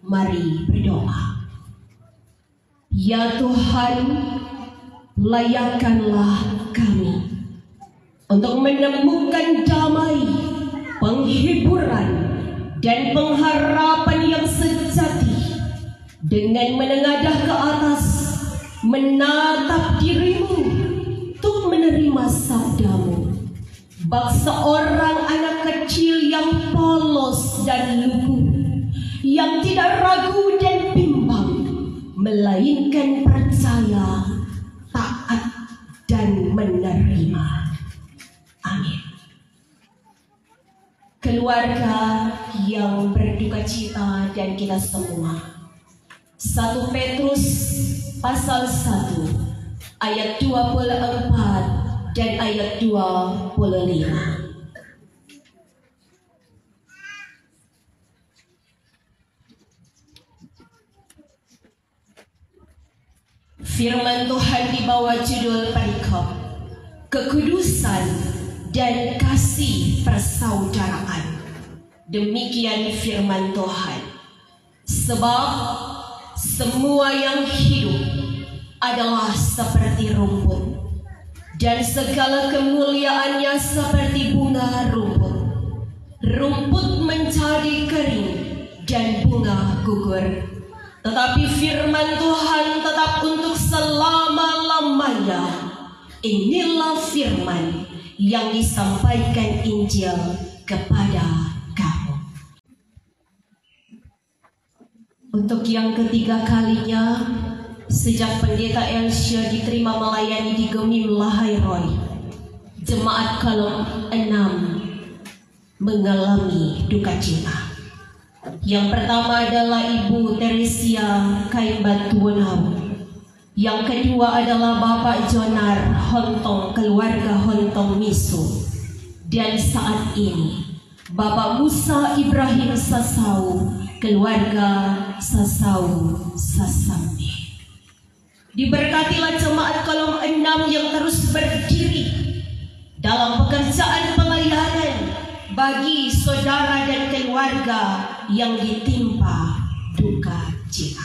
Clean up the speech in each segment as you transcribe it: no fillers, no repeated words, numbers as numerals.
Mari berdoa. Ya Tuhan, layakkanlah kami untuk menemukan damai, penghiburan, dan pengharapan yang sejati dengan menengadah ke atas, menatap dirimu untuk menerima sabdamu. Bak seorang anak kecil yang polos dan lugu, yang tidak ragu dan bimbang, melainkan percaya, taat, dan menerima. Amin. Keluarga yang berduka cita dan kita semua, 1 Petrus pasal 1 ayat 24 dan ayat 25. Firman Tuhan di bawah judul perikop kekudusan dan kasih persaudaraan. Demikian firman Tuhan. Sebab semua yang hidup adalah seperti rumput, dan segala kemuliaannya seperti bunga rumput. Rumput menjadi kering dan bunga gugur, tetapi firman Tuhan tetap untuk selama-lamanya. Inilah firman yang disampaikan Injil kepada kamu. Untuk yang ketiga kalinya sejak Pendeta Elsha diterima melayani di Gemim Lahai Roy, Jemaat Kolom 6 mengalami duka cita. Yang pertama adalah Ibu Teresia Kaimbatuanau. Yang kedua adalah Bapak Jonar Hontong, keluarga Hontong Misu. Dan saat ini Bapak Musa Ibrahim Sasau, keluarga Sasau Sasambi. Diberkatilah Jemaat Kolom 6 yang terus berdiri dalam pekerjaan pelayanan bagi saudara dan keluarga yang ditimpa duka cita.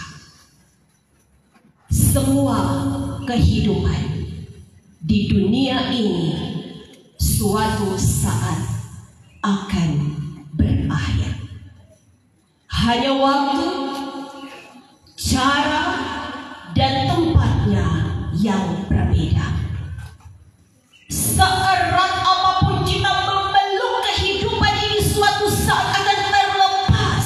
Semua kehidupan di dunia ini suatu saat akan berakhir. Hanya waktu, cara, dan tempatnya yang berbeda. Seerat apapun kita memeluk kehidupan ini, suatu saat akan terlepas.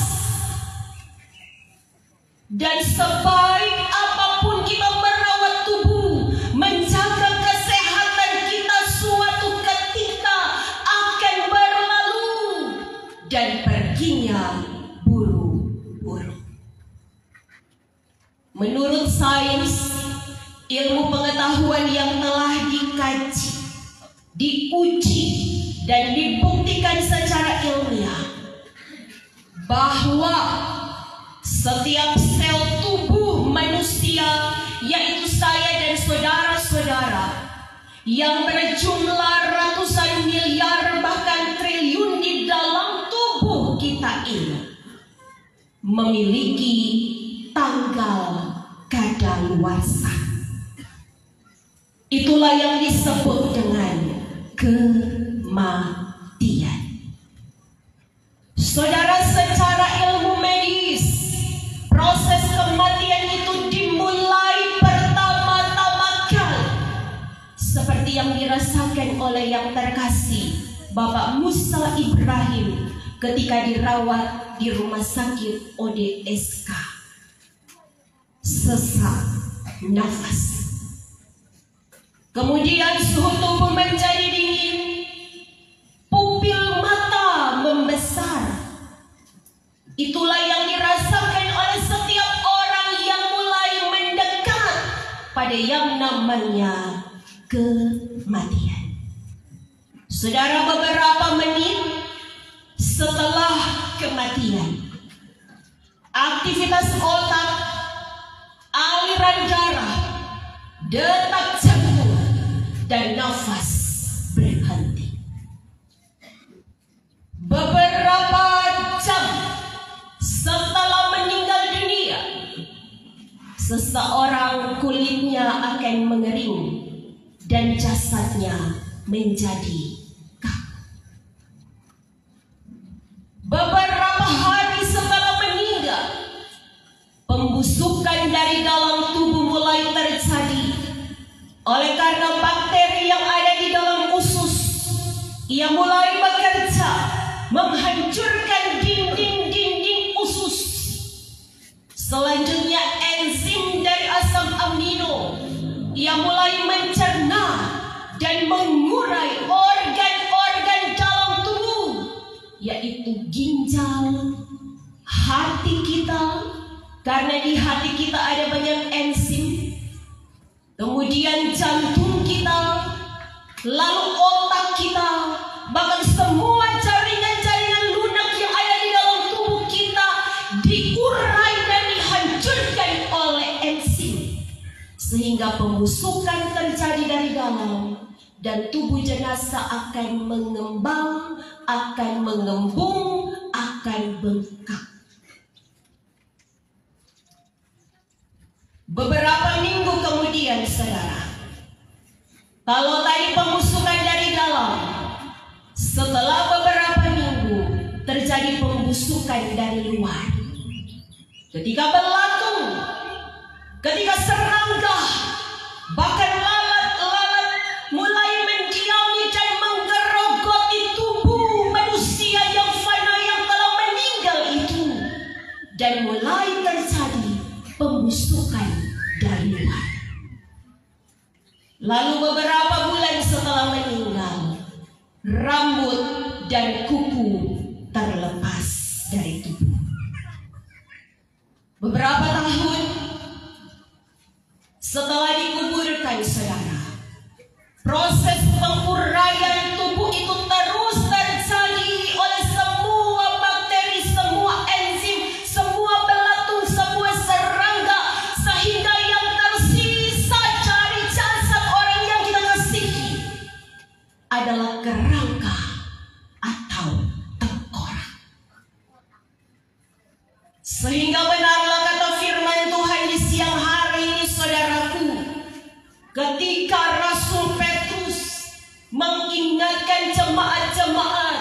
Dan sebaik apapun kita merawat tubuh, menjaga kesehatan kita, suatu ketika akan berlalu dan perginya buru-buru. Menurut sains, ilmu pengetahuan yang telah dikaji, diuji, dan dibuktikan secara ilmiah bahwa setiap sel tubuh manusia, yaitu saya dan saudara-saudara, yang berjumlah ratusan miliar bahkan triliun di dalam tubuh kita ini, memiliki tanggal kadaluarsa. Itulah yang disebut dengan kematian. Saudara, secara ilmu medis, proses kematian itu dimulai pertama-tama kali seperti yang dirasakan oleh yang terkasih Bapak Musa Ibrahim ketika dirawat di rumah sakit ODSK. Sesak nafas, kemudian suhu tubuh menjadi dingin, pupil mata membesar. Itulah yang dirasakan oleh setiap orang yang mulai mendekat pada yang namanya kematian. Saudara, beberapa menit setelah kematian, aktivitas otak, aliran darah, detak jantung, dan nafas berhenti. Beberapa jam setelah seseorang kulitnya akan mengering dan jasadnya menjadi kaku. Beberapa hari setelah meninggal, pembusukan dari dalam tubuh mulai terjadi. Oleh karena bakteri yang ada di dalam usus, ia mulai bekerja menghancurkan dinding-dinding usus. Selanjutnya enzim dari asam amino, ia mulai mencerna dan mengurai organ-organ dalam tubuh, yaitu ginjal, hati kita, karena di hati kita ada banyak enzim, kemudian jantung kita, lalu otak kita, bahkan semua jaringan-jaringan lunak yang ada di dalam tubuh kita diurai dan dihancurkan oleh enzim, sehingga pembusukan terjadi dari dalam dan tubuh jenazah akan mengembang, akan mengembung, akan bengkak. Beberapa minggu kemudian, saudara, kalau tadi pembusukan dari dalam, setelah beberapa minggu terjadi pembusukan dari luar. Ketika belatung, ketika serangga, bahkan lalat-lalat mulai mendiami dan menggerogoti tubuh manusia yang fana yang telah meninggal itu, dan mulai terjadi pembusukan dari luar. Lalu beberapa bulan setelah meninggal, rambut dan kuku terlepas dari tubuh. Beberapa tahun setelah dikuburkan, saudara, proses penguraian tubuh itu terus terjadi oleh semua bakteri, semua enzim, semua belatung, semua serangga, sehingga yang tersisa dari jasad orang yang kita kasihi adalah kerangka atau tengkorak. Sehingga benarlah kata firman Tuhan di siang hari ini, saudaraku, ketika Rasul Petrus mengingatkan jemaat-jemaat,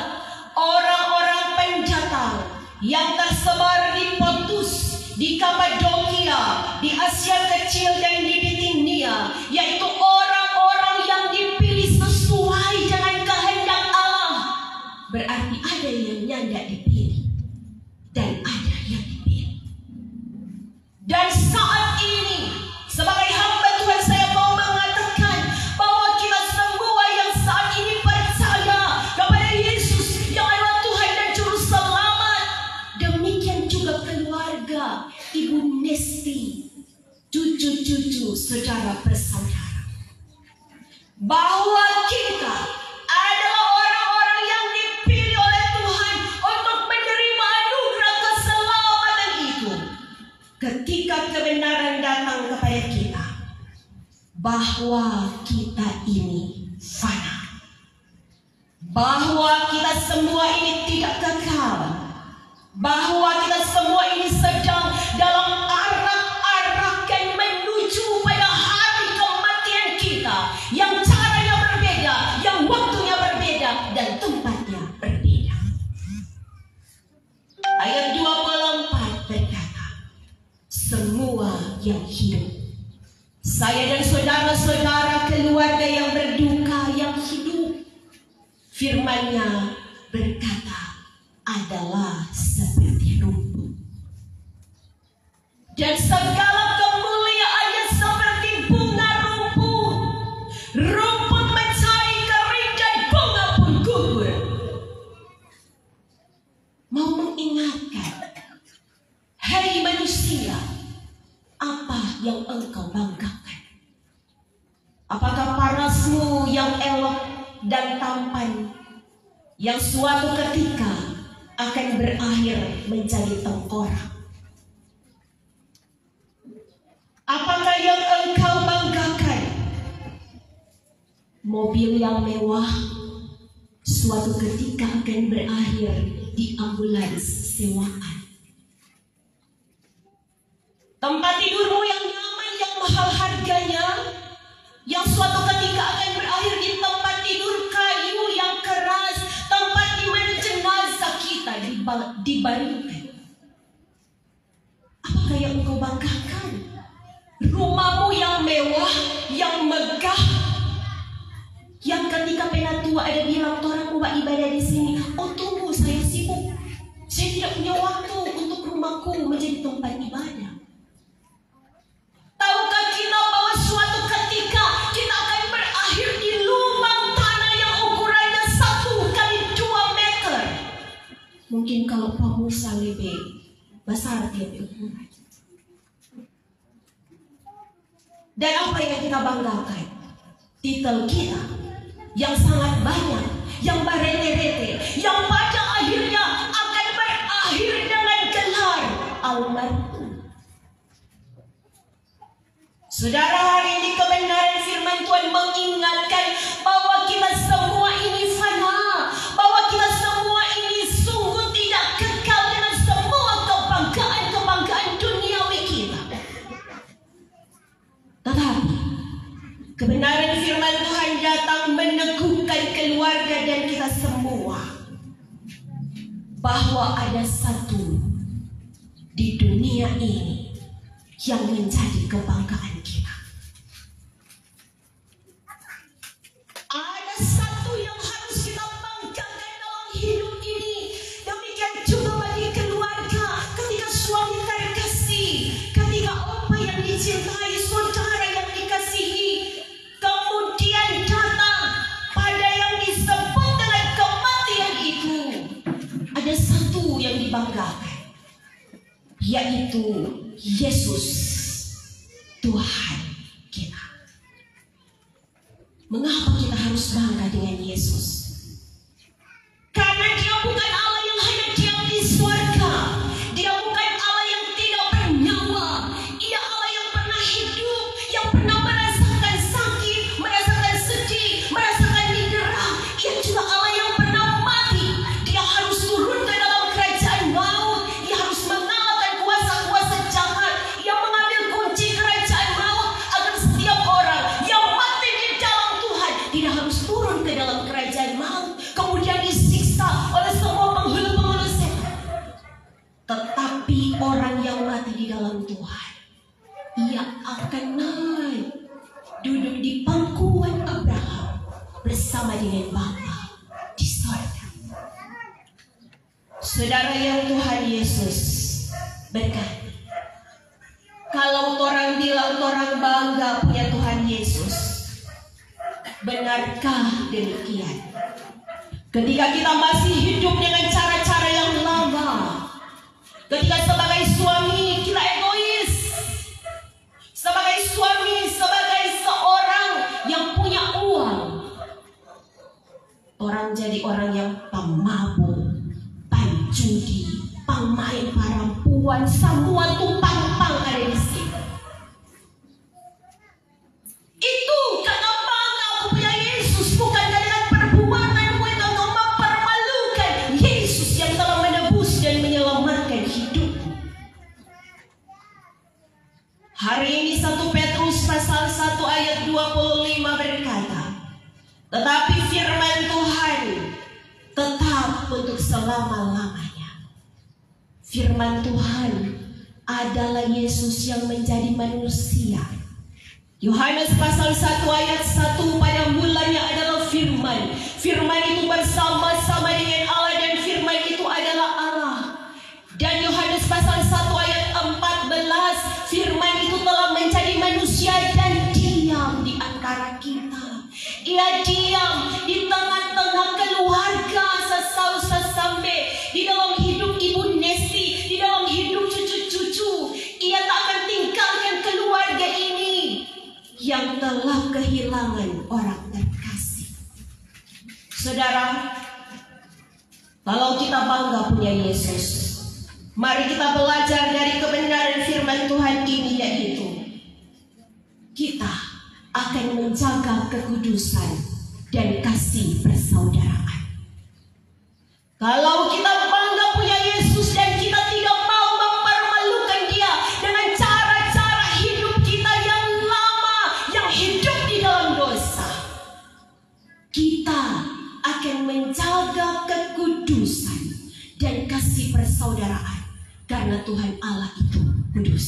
orang-orang pendatang yang tersebar di Pontus, di Kapadokia, di Asia Kecil dan di Bitinia, yaitu orang-orang yang dipilih sesuai dengan kehendak Allah. Berarti ada yang tidak dipilih dan ada yang dipilih. Dan saat ini sebagai hamba Tuhan, saya mau mengatakan bahwa kita semua yang saat ini percaya kepada Yesus yang adalah Tuhan dan Juru Selamat, demikian juga keluarga Ibu Nesti, cucu-cucu, saudara bersaudara, bahwa kita adalah orang-orang yang dipilih oleh Tuhan untuk menerima anugerah keselamatan itu. Ketika kebenaran datang kepada kita bahwa kita ini fana, bahwa kita semua ini tidak kekal, bahwa kita semua ini sedang dalam arak-arakan menuju pada hari kematian kita, yang caranya berbeda, yang waktunya berbeda, dan tempatnya berbeda. Ayat 24 berkata, semua yang hidup, saya dan saudara-saudara keluarga yang berduka, yang hidup, firman-Nya berkata, adalah seperti rumput, dan segala kemuliaannya seperti bunga rumput. Rumput mencari kering dan bunga pun gugur. Mau mengingatkan, hei manusia, apa yang engkau banggakan? Apakah parasmu yang elok dan tampan, yang suatu ketika akan berakhir menjadi tengkorak? Apakah yang engkau banggakan, mobil yang mewah, suatu ketika akan berakhir di ambulans sewaan? Tempat tidurmu yang nyaman, suatu ketika akan berakhir di tempat tidur kayu yang keras, tempat di mana jenazah kita dibaringkan. Apakah yang engkau banggakan? Rumahmu yang mewah, yang megah, yang ketika penatua ada bilang, orang buat ibadah di sini. Oh tunggu, saya sibuk, saya tidak punya waktu untuk rumahku menjadi tempat ibadah. Tahukah kita bahwa suatu ketika kita akan berakhir di lubang tanah yang ukurannya 1 kali 2 meter. Mungkin kalau Pak Musa lebih besar dia ukuran. Dan apa yang kita banggakan? Titel kita yang sangat banyak, yang berete-rete, yang pada akhirnya akan berakhir dengan gelar almarhum. Saudara, hari ini kebenaran firman Tuhan mengingatkan bahwa kita semua ini fana, bahwa kita semua ini sungguh tidak kekal dengan semua kebanggaan-kebanggaan duniawi kita. Tetapi kebenaran firman Tuhan datang meneguhkan keluarga dan kita semua bahwa ada satu di dunia ini yang menjadi kebanggaan kita. Ada satu yang harus kita banggakan dalam hidup ini. Demikian juga bagi keluarga, ketika suami terkasih, ketika apa yang dicintai, saudara yang dikasihi, kemudian datang pada yang disebut dengan kematian itu. Ada satu yang dibanggakan, yaitu Yesus Tuhan kita. Mengapa kita harus bangga dengan Yesus? Karena dia bukan Allah yang hanya diam di surga. Dia bukan Allah yang tidak bernyawa. Ia Allah yang pernah hidup, yang pernah merasakan sakit, merasakan sedih, merasakan didera. Ia juga Allah yang pernah mati. Dia harus turun ke dalam kerajaan maut. Ia harus mengalahkan kuasa-kuasa jahat. Ia mengambil kunci kerajaan maut agar setiap orang yang mati di dalam Tuhan tidak harus turun ke dalam kerajaan maut, kemudian disiksa oleh semua penghulu-penghulu setan. Tetapi orang yang mati di dalam Tuhan, ia akan naik duduk di pangkuan Abraham bersama dengan Bapa di surga. Saudara yang Tuhan Yesus berkata, kalau orang bilang orang bangga punya Tuhan Yesus, benarkah demikian? Ketika kita masih hidup dengan cara-cara yang lama, ketika sebagai suami kita egois, sebagai suami, sebagai seorang yang punya uang, orang jadi orang yang pemabuk, penjudi, pemain perempuan, semua tumpang-pang ada di sini. Itu karena bangga aku punya Yesus, bukan dengan perbuatanmu yang engkau mempermalukan Yesus yang telah menebus dan menyelamatkan hidupmu. Hari ini 1 Petrus pasal 1 ayat 25 berkata, tetapi firman Tuhan tetap untuk selama-lamanya. Firman Tuhan adalah Yesus yang menjadi manusia. Yohanes pasal 1 ayat 1, pada mulanya adalah firman. Firman itu bersama-sama dengan Allah dan firman itu adalah Allah. Dan Yohanes pasal 1 ayat 14, firman itu telah menjadi manusia dan diam di antara kita. Ia diam di tengah-tengah keluarga sesambe, di dalam hidup Ibu Nesti, di dalam hidup cucu-cucu. Ia tak akan tinggalkan keluarga ini yang telah kehilangan orang terkasih. Saudara, kalau kita bangga punya Yesus, mari kita belajar dari kebenaran firman Tuhan ini, yaitu kita akan menjaga kekudusan dan kasih persaudaraan. Kalau kita bangga punya Yesus dan kita tidak mau mempermalukan Dia dengan cara-cara hidup kita yang lama, yang hidup di dalam dosa, karena Tuhan Allah itu kudus.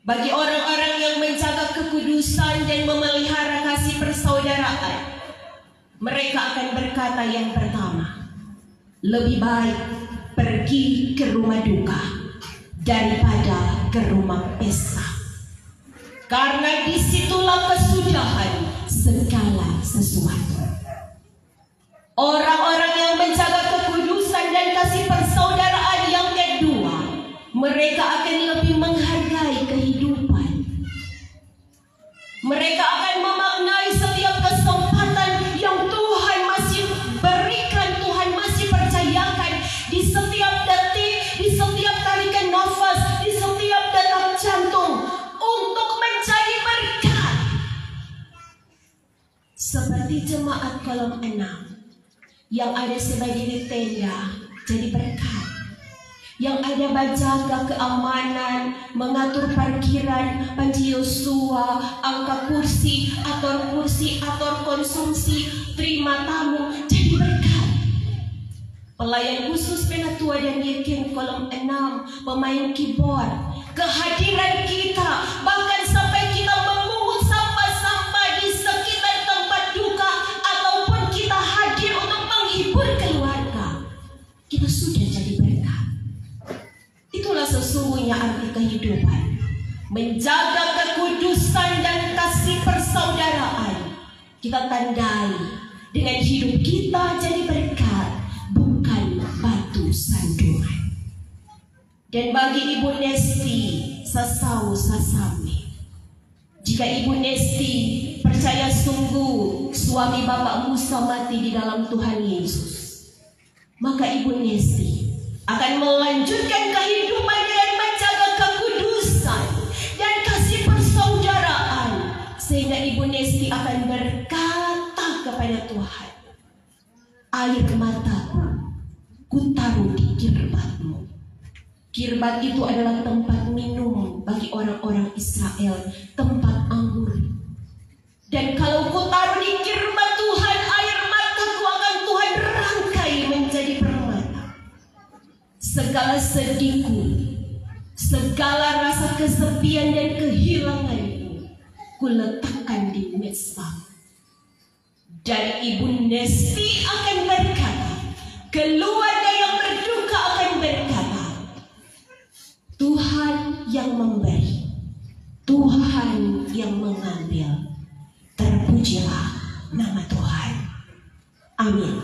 Bagi orang-orang yang menjaga kekudusan dan memelihara kasih persaudaraan, mereka akan berkata yang pertama, lebih baik pergi ke rumah duka daripada ke rumah pesta. Karena disitulah kesudahan segala sesuatu. Orang-orang yang menjaga kekudusan dan kasih persaudaraan yang kedua, mereka akan lebih menghargai kehidupan. Mereka akan memaknai setiap kesempatan yang Tuhan masih berikan, Tuhan masih percayakan di setiap detik, di setiap tarikan nafas, di setiap detak jantung untuk menjadi berkat. Seperti jemaat kolom 6 yang ada sebagai tenda jadi berkat, yang ada menjaga keamanan, mengatur parkiran, Panji Yosua, angka kursi, atur konsumsi, terima tamu, jadi berkat. Pelayan khusus Penatua dan Yekin kolom 6, pemain keyboard, kehadiran kita, bahkan sampai kita memungut sampah-sampah di sekitar tempat duka, ataupun kita hadir untuk menghibur keluarga, kita sudah jadi berkat. Itulah sesungguhnya arti kehidupan, menjaga kekudusan dan kasih persaudaraan. Kita tandai dengan hidup kita jadi berkat, bukan batu sandungan. Dan bagi Ibu Nesti Sasau Sasame, jika Ibu Nesti percaya sungguh suami Bapak Musa mati di dalam Tuhan Yesus, maka Ibu Nesti akan melanjutkan kehidupan dengan menjaga kekudusan dan kasih persaudaraan, sehingga Ibu Nesti akan berkata kepada Tuhan, air mataku kutaruh di kirbatmu. Kirbat itu adalah tempat minum bagi orang-orang Israel, tempat anggur. Dan kalau kutaruh di kirbat Tuhan, air mataku akan Tuhan rangkai menjadi permata. Segala sedihku, segala rasa kesepian dan kehilanganku, kuletakkan di mezbah. Dan Ibu Nesti akan berkata, keluarga yang berduka akan berkata, Tuhan yang memberi, Tuhan yang mengambil, terpujilah nama Tuhan. Amin.